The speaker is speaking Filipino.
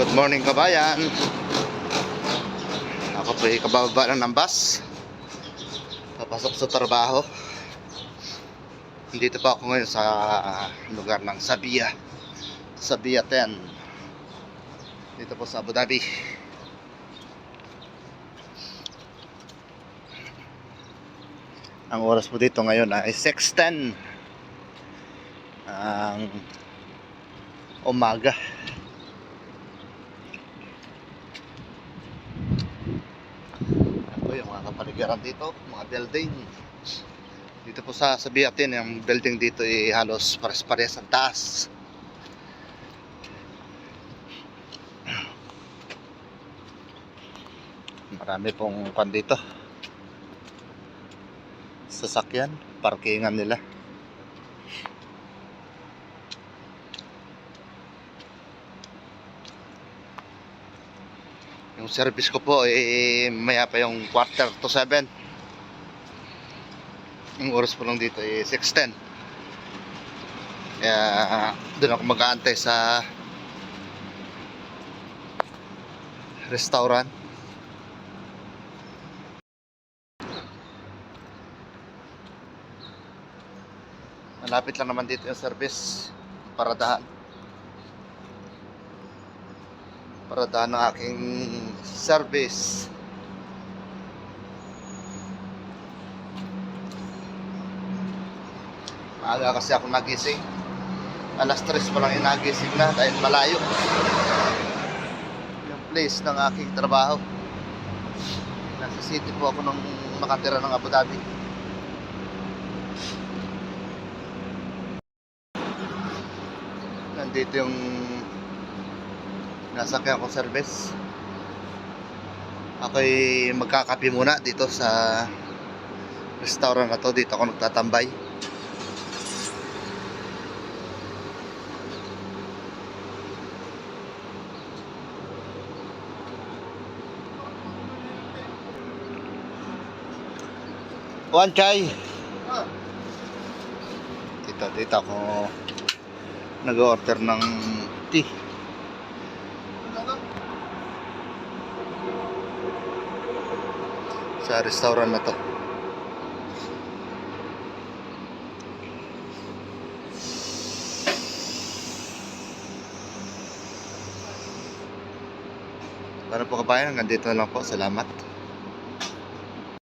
Good morning kabayan. Ako po ay kabababa lang ng bus, papasok sa trabaho. Dito pa ako ngayon sa lugar ng Sabia 10, dito po sa Abu Dhabi. Ang oras po dito ngayon ay 6:10 ang umaga. Ito yung mga kapaligiran dito, mga building. Dito po sa Sabiatin, yung building dito ay halos pares-pares ang taas. Marami pong pan dito, sasakyan, parkingan nila. Yung service ko po maya pa yung 6:45. Yung oras po lang dito 6:10. Kaya doon ako mag-aantay sa restaurant. Malapit lang naman dito yung service, paradahan ng aking service. Maaga kasi ako nagising, alas 3 pa lang nagising na dahil malayo yung place ng aking trabaho. Nasa city po ako nung nakatira ng Abu Dhabi. Nandito yung nasakyan kong service. Ako'y magkakape muna dito sa restaurant na to. Dito ako nagtatambay. One chai. Dito ako nag-order ng tea. Sa restaurant na to. Para po kabayan, hanggang dito lang po. Salamat.